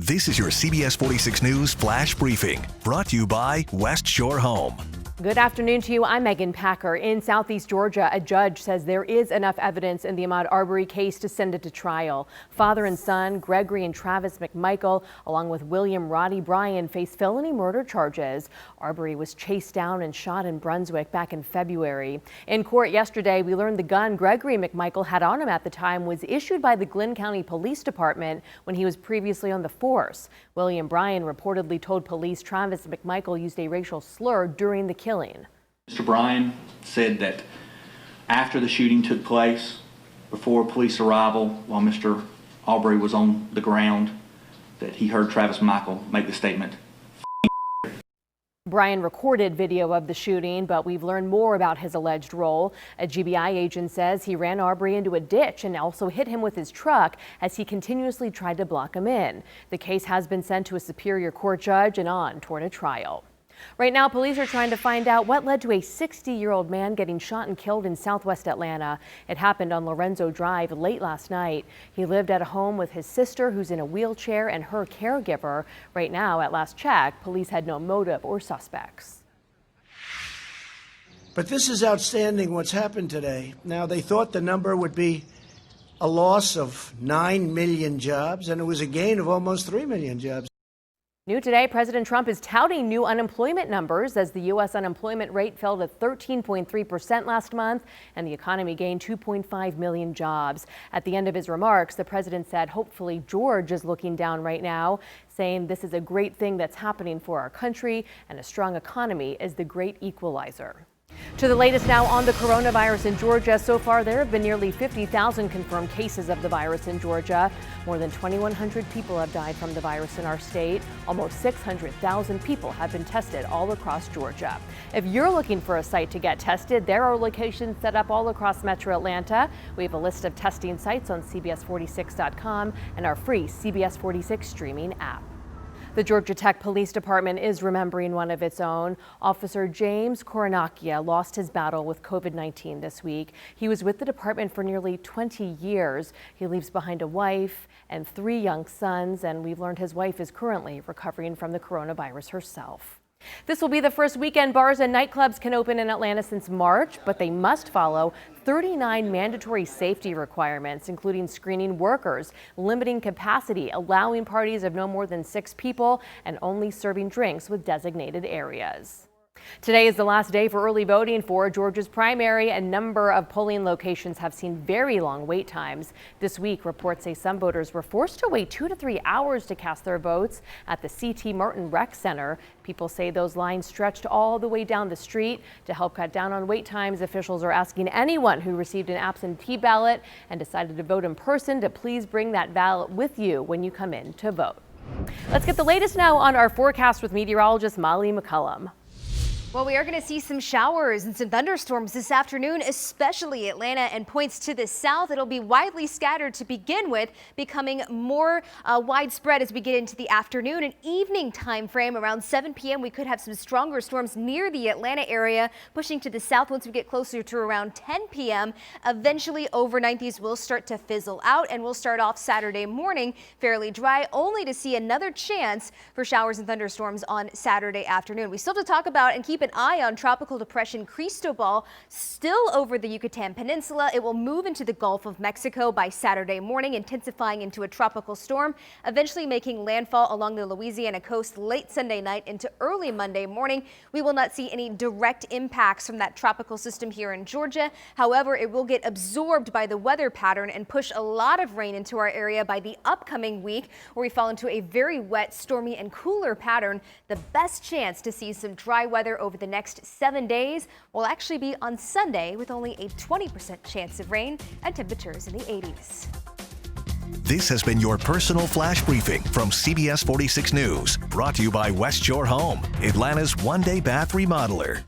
This is your CBS 46 News Flash Briefing, brought to you by West Shore Home. Good afternoon to you. I'm Megan Packer. In Southeast Georgia, a judge says there is enough evidence in the Ahmaud Arbery case to send it to trial. Father and son, Gregory and Travis McMichael, along with William Roddy Bryan, face felony murder charges. Arbery was chased down and shot in Brunswick back in February. In court yesterday, we learned the gun Gregory McMichael had on him at the time was issued by the Glynn County Police Department when he was previously on the force. William Bryan reportedly told police Travis McMichael used a racial slur during the killing. Mr. Bryan said that after the shooting took place, before police arrival, while Mr. Arbery was on the ground, that he heard Travis McMichael make the statement. Bryan recorded video of the shooting, but we've learned more about his alleged role. A GBI agent says he ran Arbery into a ditch and also hit him with his truck as he continuously tried to block him in. The case has been sent to a Superior Court judge and on toward a trial. Right now, police are trying to find out what led to a 60-year-old man getting shot and killed in southwest Atlanta. It happened on Lorenzo Drive late last night. He lived at a home with his sister, who's in a wheelchair, and her caregiver. Right now, at last check, police had no motive or suspects. But this is outstanding what's happened today. Now, they thought the number would be a loss of 9 million jobs, and it was a gain of almost 3 million jobs. New today, President Trump is touting new unemployment numbers as the U.S. unemployment rate fell to 13.3% last month and the economy gained 2.5 million jobs. At the end of his remarks, the president said hopefully George is looking down right now, saying this is a great thing that's happening for our country and a strong economy is the great equalizer. To the latest now on the coronavirus in Georgia. So far, there have been nearly 50,000 confirmed cases of the virus in Georgia. More than 2,100 people have died from the virus in our state. Almost 600,000 people have been tested all across Georgia. If you're looking for a site to get tested, there are locations set up all across Metro Atlanta. We have a list of testing sites on CBS46.com and our free CBS 46 streaming app. The Georgia Tech Police Department is remembering one of its own. Officer James Koronacchia lost his battle with COVID-19 this week. He was with the department for nearly 20 years. He leaves behind a wife and 3 young sons, and we've learned his wife is currently recovering from the coronavirus herself. This will be the first weekend bars and nightclubs can open in Atlanta since March, but they must follow 39 mandatory safety requirements, including screening workers, limiting capacity, allowing parties of no more than 6 people, and only serving drinks with designated areas. Today is the last day for early voting for Georgia's primary. A number of polling locations have seen very long wait times. This week, reports say some voters were forced to wait 2 to 3 hours to cast their votes at the C.T. Martin Rec Center. People say those lines stretched all the way down the street. To help cut down on wait times, officials are asking anyone who received an absentee ballot and decided to vote in person to please bring that ballot with you when you come in to vote. Let's get the latest now on our forecast with meteorologist Molly McCullum. Well, we are going to see some showers and some thunderstorms this afternoon, especially Atlanta and points to the south. It'll be widely scattered to begin with, becoming more widespread as we get into the afternoon and evening time frame. Around 7 p.m. we could have some stronger storms near the Atlanta area, pushing to the south once we get closer to around 10 p.m. Eventually overnight these will start to fizzle out and we'll start off Saturday morning fairly dry, only to see another chance for showers and thunderstorms on Saturday afternoon. We still have to talk about and keep an eye on Tropical Depression Cristobal, still over the Yucatan Peninsula. It will move into the Gulf of Mexico by Saturday morning, intensifying into a tropical storm, eventually making landfall along the Louisiana coast late Sunday night into early Monday morning. We will not see any direct impacts from that tropical system here in Georgia. However, it will get absorbed by the weather pattern and push a lot of rain into our area by the upcoming week, where we fall into a very wet, stormy, and cooler pattern. The best chance to see some dry weather over the next 7 days will actually be on Sunday, with only a 20% chance of rain and temperatures in the 80s. This has been your personal flash briefing from CBS 46 News, brought to you by West Shore Home, Atlanta's one-day bath remodeler.